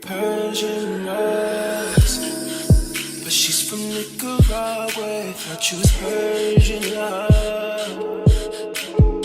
Persian eyes, but she's from Nicaragua. Thought you was Persian love.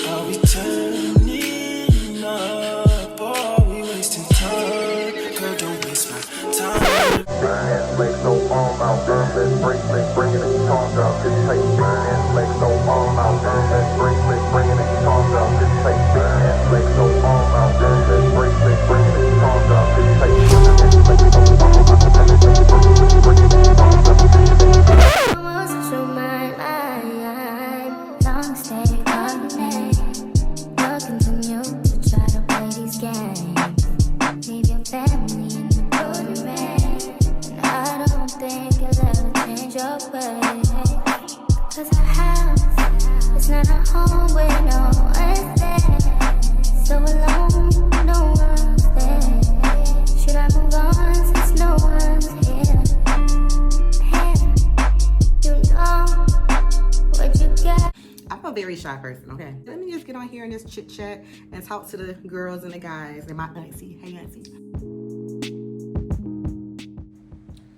Are we turning up or are we wasting time? Girl, don't waste my time. Legs so arm out, let's bring it and talk out. This take legs so arm out, let's bring it and talk out. This take legs so arm out, let's bring it and talk out. This take legs so arm out, let's bring it and talk out. Long stay coordinate. We'll continue to try to play these games. Leave your family in the golden rain. And I don't think you'll ever change your ways. Cause our house is not a home where no one's there. So alone, no one's there. Should I move on since no one's here? Hey, you know what you got. I'm a very shy person, okay? Let me just get on here and just chit chat and talk to the girls and the guys and my auntie. Hey, auntie.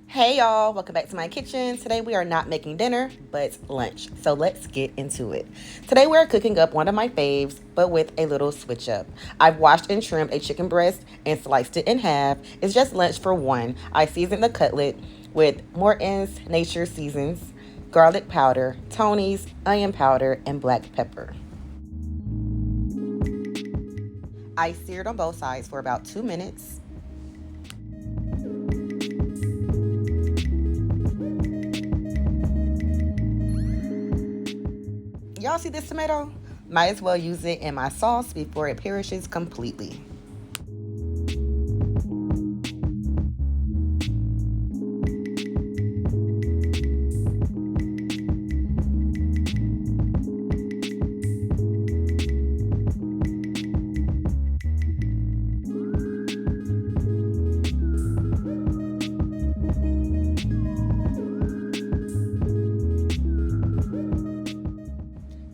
Hey, y'all. Welcome back to my kitchen. Today we are not making dinner, but lunch. So let's get into it. Today we're cooking up one of my faves, but with a little switch up. I've washed and trimmed a chicken breast and sliced it in half. It's just lunch for one. I seasoned the cutlet with Morton's Nature Seasons, garlic powder, Tony's, onion powder, and black pepper. I seared on both sides for about 2 minutes. Y'all see this tomato? Might as well use it in my sauce before it perishes completely.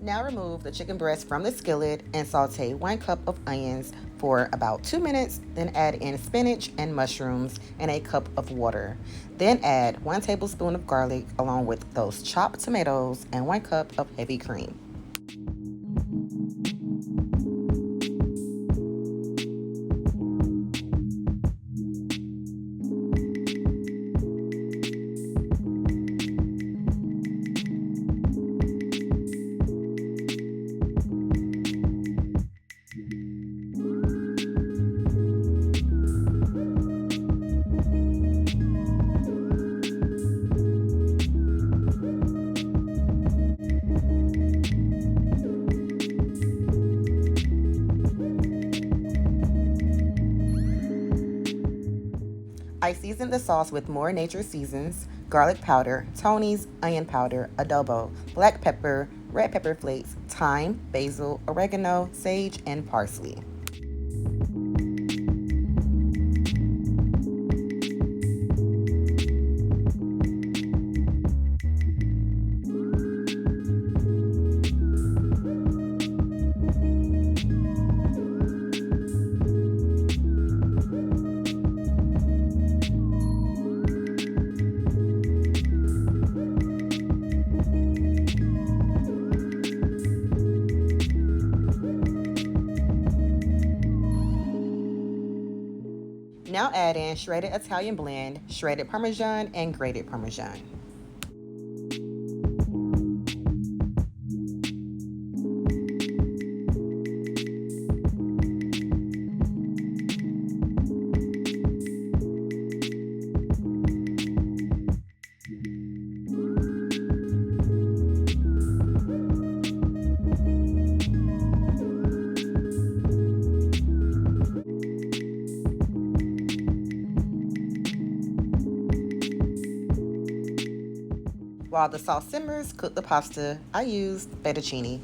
Now remove the chicken breast from the skillet and saute 1 cup of onions for about 2 minutes. Then add in spinach and mushrooms and a cup of water. Then add 1 tablespoon of garlic along with those chopped tomatoes and 1 cup of heavy cream. I seasoned the sauce with more Nature Seasons, garlic powder, Tony's, onion powder, adobo, black pepper, red pepper flakes, thyme, basil, oregano, sage, and parsley. Now add in shredded Italian blend, shredded Parmesan, and grated Parmesan. While the sauce simmers, cook the pasta. I used fettuccine.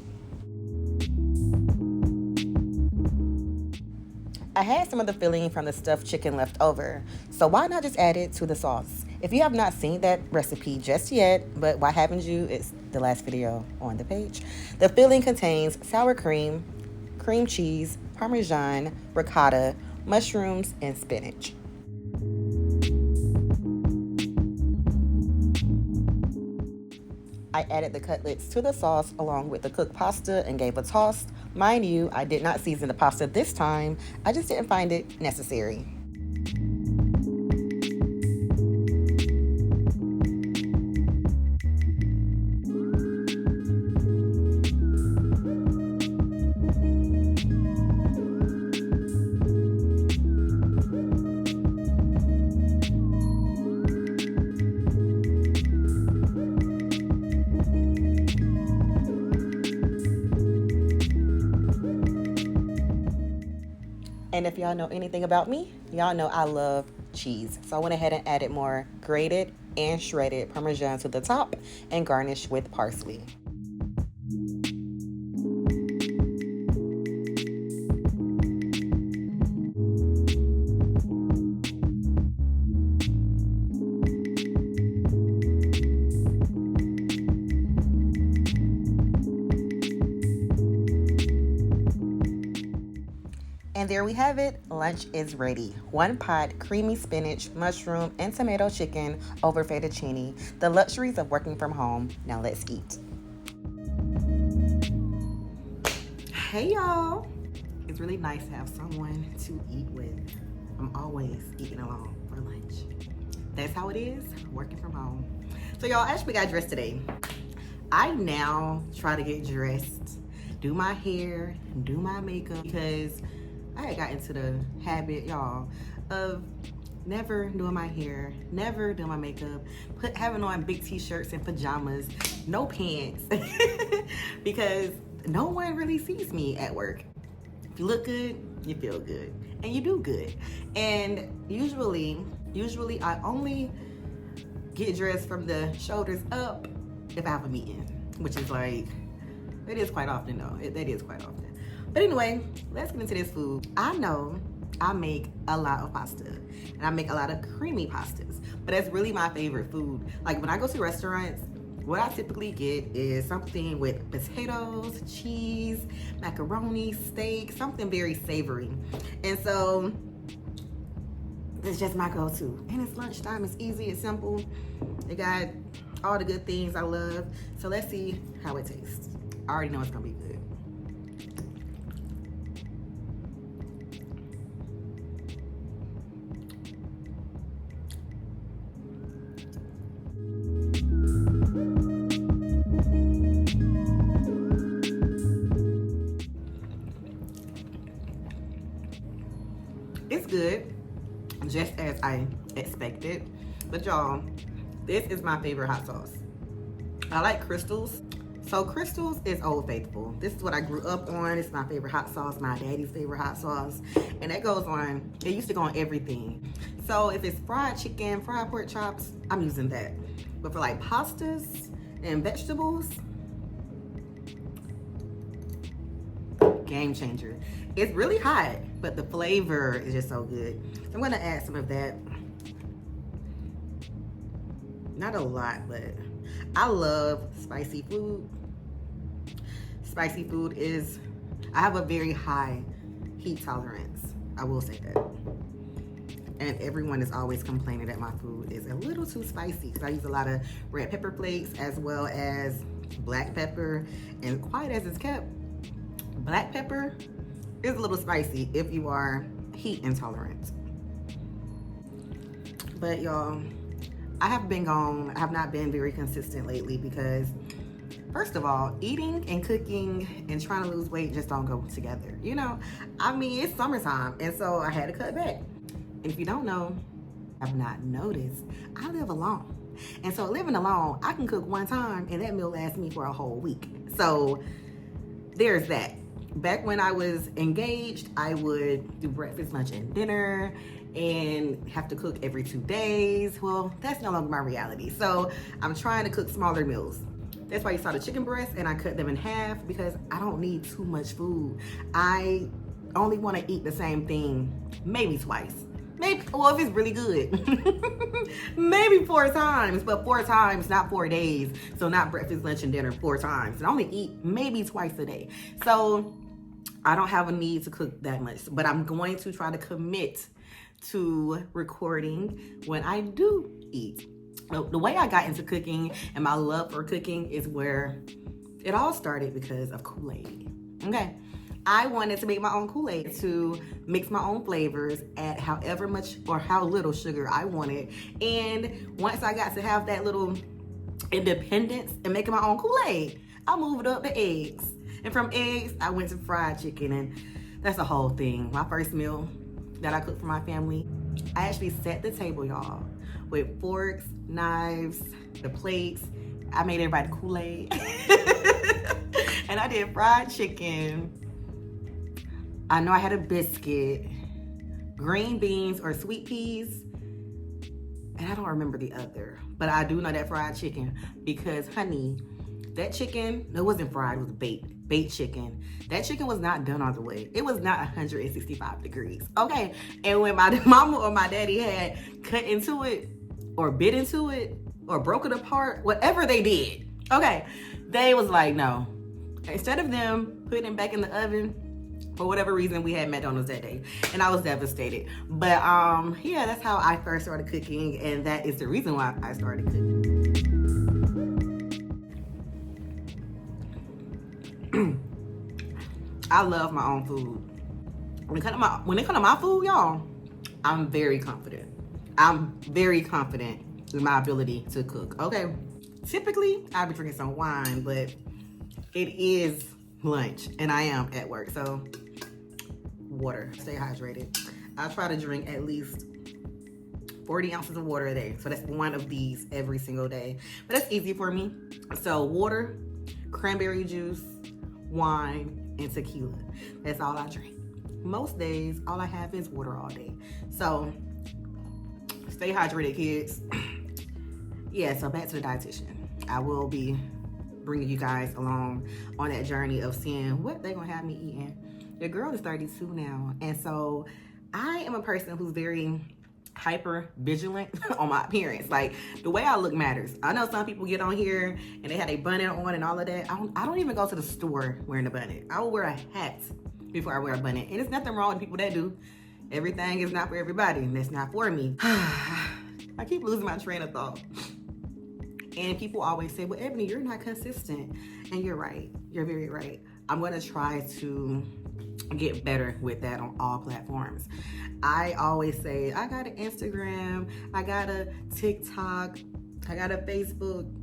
I had some of the filling from the stuffed chicken left over, so why not just add it to the sauce? If you have not seen that recipe just yet, but why haven't you? It's the last video on the page. The filling contains sour cream, cream cheese, Parmesan, ricotta, mushrooms, and spinach. I added the cutlets to the sauce along with the cooked pasta and gave a toss. Mind you, I did not season the pasta this time. I just didn't find it necessary. And if y'all know anything about me, y'all know I love cheese. So I went ahead and added more grated and shredded Parmesan to the top and garnished with parsley. And there we have it. Lunch is ready. One pot, creamy spinach, mushroom, and tomato chicken over fettuccine. The luxuries of working from home. Now let's eat. Hey y'all. It's really nice to have someone to eat with. I'm always eating alone for lunch. That's how it is, working from home. So y'all, I actually got dressed today. I now try to get dressed, do my hair, do my makeup, because I had got into the habit, y'all, of never doing my hair, never doing my makeup, having on big t-shirts and pajamas, no pants, because no one really sees me at work. If you look good, you feel good, and you do good. And usually I only get dressed from the shoulders up if I have a meeting, which is like, it is quite often though, that is quite often. But anyway, let's get into this food. I know I make a lot of pasta and I make a lot of creamy pastas, but that's really my favorite food. Like when I go to restaurants, what I typically get is something with potatoes, cheese, macaroni, steak, something very savory. And so it's just my go-to. And it's lunchtime, it's easy, it's simple. It got all the good things I love. So let's see how it tastes. I already know it's gonna be good. It's good, just as I expected. But y'all, this is my favorite hot sauce. I like Crystal's. So Crystal's is Old Faithful. This is what I grew up on. It's my favorite hot sauce, my daddy's favorite hot sauce. And that goes on, it used to go on everything. So if it's fried chicken, fried pork chops, I'm using that. But for like pastas and vegetables, game changer. It's really hot, but the flavor is just so good. So I'm gonna add some of that. Not a lot, but I love spicy food. Spicy food is, I have a very high heat tolerance. I will say that. And everyone is always complaining that my food is a little too spicy because I use a lot of red pepper flakes as well as black pepper. And quite as it's kept, black pepper is a little spicy if you are heat intolerant. But y'all, I have been gone. I have not been very consistent lately because, first of all, eating and cooking and trying to lose weight just don't go together. You know, I mean, it's summertime, and so I had to cut back. And if you don't know, I've not noticed, I live alone. And so living alone, I can cook one time and that meal lasts me for a whole week. So there's that. Back when I was engaged, I would do breakfast, lunch, and dinner and have to cook every 2 days. Well, that's no longer my reality. So I'm trying to cook smaller meals. That's why you saw the chicken breasts and I cut them in half because I don't need too much food. I only want to eat the same thing maybe twice. Maybe, well, if it's really good, maybe 4 times, but 4 times, not 4 days. So not breakfast, lunch, and dinner 4 times. And I only eat maybe twice a day. So I don't have a need to cook that much, but I'm going to try to commit to recording when I do eat. The way I got into cooking and my love for cooking is where it all started because of Kool-Aid. Okay. I wanted to make my own Kool-Aid, to mix my own flavors, add however much or how little sugar I wanted. And once I got to have that little independence and making my own Kool-Aid, I moved up to eggs. And from eggs, I went to fried chicken, and that's a whole thing. My first meal that I cooked for my family, I actually set the table, y'all, with forks, knives, the plates. I made everybody Kool-Aid. And I did fried chicken. I know I had a biscuit, green beans or sweet peas, and I don't remember the other, but I do know that fried chicken because, honey, that chicken, it wasn't fried, it was baked chicken. That chicken was not done all the way. It was not 165 degrees, okay? And when my mama or my daddy had cut into it or bit into it or broke it apart, whatever they did, okay, they was like, no. Instead of them putting it back in the oven, for whatever reason, we had McDonald's that day, and I was devastated. But yeah, that's how I first started cooking, and that is the reason why I started cooking. I love my own food. When it comes to my food, y'all, I'm very confident. I'm very confident in my ability to cook. Okay, typically I be drinking some wine, but it is lunch and I am at work, so water. Stay hydrated. I try to drink at least 40 ounces of water a day, so that's one of these every single day. But that's easy for me. So water, cranberry juice, wine, and tequila. That's all I drink. Most days, all I have is water all day. So stay hydrated, kids. Yeah, so back to the dietitian. I will be bringing you guys along on that journey of seeing what they're gonna have me eating. The girl is 32 now, and so I am a person who's very hyper vigilant on my appearance. Like, the way I look matters. I know some people get on here and they have a bunnet on and all of that. I don't even go to the store wearing a bunnet. I will wear a hat before I wear a bunnet, and there's nothing wrong with people that do. Everything is not for everybody, and that's not for me. I keep losing my train of thought. And people always say, well, Eboni, you're not consistent. And you're right. You're very right. I'm going to try to get better with that on all platforms. I always say, I got an Instagram, I got a TikTok, I got a Facebook.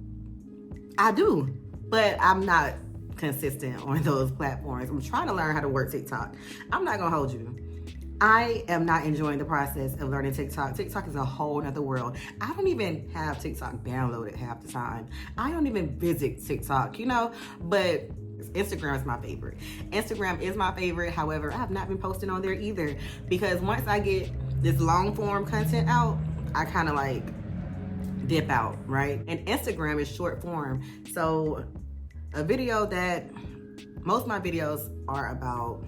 I do, but I'm not consistent on those platforms. I'm trying to learn how to work TikTok. I'm not going to hold you. I am not enjoying the process of learning TikTok. TikTok is a whole nother world. I don't even have TikTok downloaded half the time. I don't even visit TikTok, you know, but Instagram is my favorite. Instagram is my favorite. However, I have not been posting on there either, because once I get this long form content out, I kind of like dip out, right? And Instagram is short form. So a video that, most of my videos are about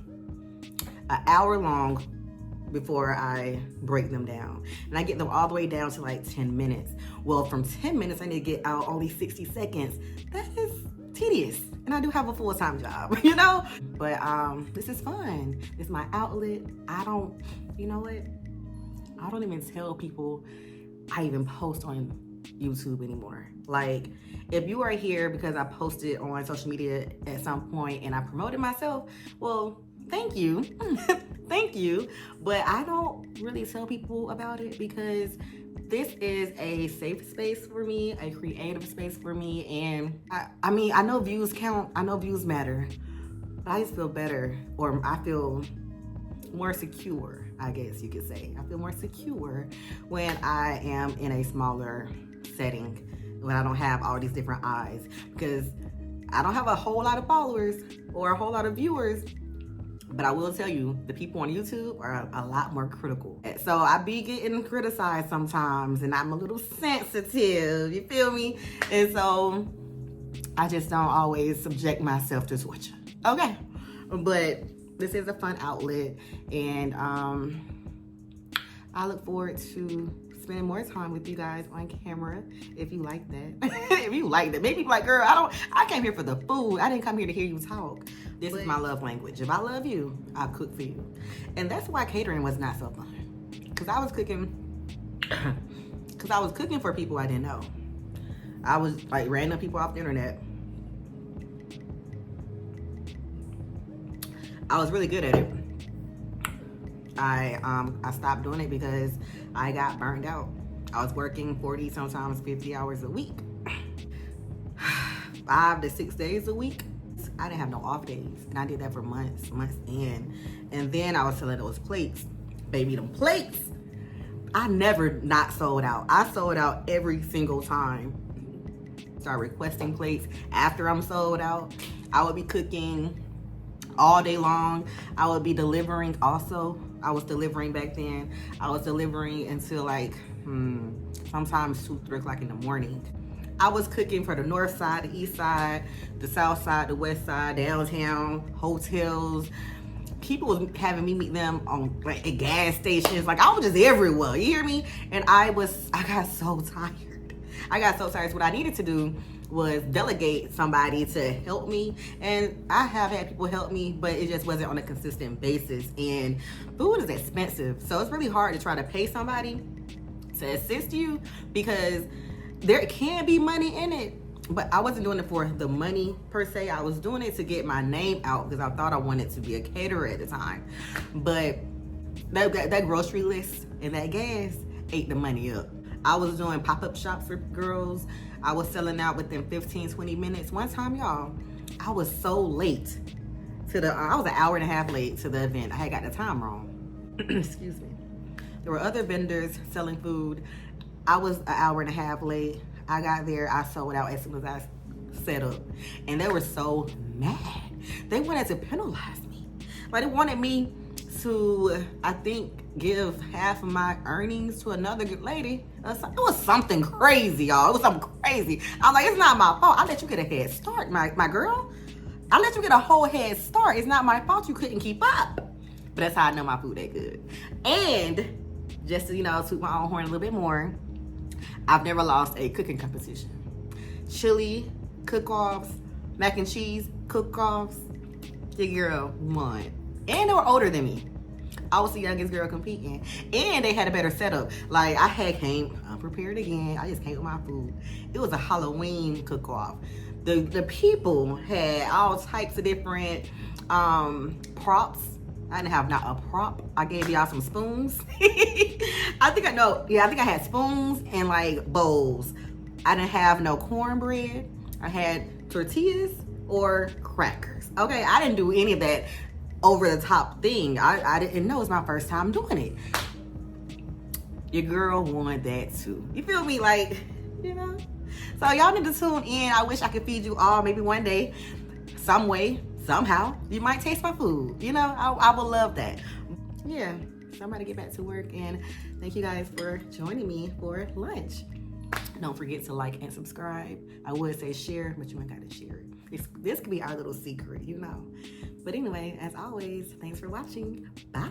an hour long before I break them down. And I get them all the way down to like 10 minutes. Well, from 10 minutes, I need to get out only 60 seconds. That is tedious. And I do have a full-time job, you know? But this is fun. It's my outlet. You know what? I don't even tell people I even post on YouTube anymore. Like, if you are here because I posted on social media at some point and I promoted myself, well, thank you. Thank you. But I don't really tell people about it because this is a safe space for me, a creative space for me. And I mean, I know views count. I know views matter. But I just feel better, or I feel more secure, I guess you could say. I feel more secure when I am in a smaller setting, when I don't have all these different eyes, because I don't have a whole lot of followers or a whole lot of viewers. But I will tell you, the people on YouTube are a lot more critical. So I be getting criticized sometimes, and I'm a little sensitive, you feel me? And so I just don't always subject myself to torture. Okay, but this is a fun outlet, and I look forward to spending more time with you guys on camera, if you like that. If you like that. Maybe people like, girl, I came here for the food. I didn't come here to hear you talk. This is my love language. If I love you, I'll cook for you. And that's why catering was not so fun. Because I was cooking I was cooking for people I didn't know. I was like random people off the internet. I was really good at it. I stopped doing it because I got burned out. I was working 40, sometimes 50 hours a week. 5 to 6 days a week. I didn't have no off days. And I did that for months in. And then I was selling those plates. Baby, them plates. I never not sold out. I sold out every single time. Start requesting plates after I'm sold out. I would be cooking all day long. I would be delivering also. I was delivering back then. I was delivering until like sometimes 2, 3 o'clock in the morning. I was cooking for the north side, the east side, the south side, the west side, downtown, hotels. People was having me meet them on like at gas stations. Like I was just everywhere. You hear me? And I got so tired. So what I needed to do was delegate somebody to help me. And I have had people help me, but it just wasn't on a consistent basis. And food is expensive. So it's really hard to try to pay somebody to assist you because there can be money in it. But I wasn't doing it for the money per se. I was doing it to get my name out because I thought I wanted to be a caterer at the time. But that grocery list and that gas ate the money up. I was doing pop-up shops for girls. I was selling out within 15, 20 minutes. One time, y'all, I was so late I was an hour and a half late to the event. I had got the time wrong. Excuse me. There were other vendors selling food. I was an hour and a half late. I got there, I sold out as soon as I set up. And they were so mad. They wanted to penalize me. Like they wanted me to, I think, give half of my earnings to another good lady. It was something crazy, y'all. It was something crazy. I'm like, it's not my fault. I let you get a head start, my girl. I let you get a whole head start. It's not my fault you couldn't keep up. But that's how I know my food ain't good. And just to, toot my own horn a little bit more, I've never lost a cooking competition. Chili cook-offs, mac and cheese cook-offs, your girl won. And they were older than me. I was the youngest girl competing. And they had a better setup. Like, I had came unprepared again. I just came with my food. It was a Halloween cook-off. The people had all types of different props. I didn't have not a prop. I gave y'all some spoons. I think I had spoons and like bowls. I didn't have no cornbread. I had tortillas or crackers. Okay, I didn't do any of that over the top thing. I didn't know. It was my first time doing it. Your girl wanted that too. You feel me? Like, So y'all need to tune in. I wish I could feed you all maybe one day, some way. Somehow, you might taste my food. I would love that. Yeah, so I'm about to get back to work, and thank you guys for joining me for lunch. Don't forget to like and subscribe. I would say share, but you ain't got to share it. This could be our little secret, But anyway, as always, thanks for watching. Bye.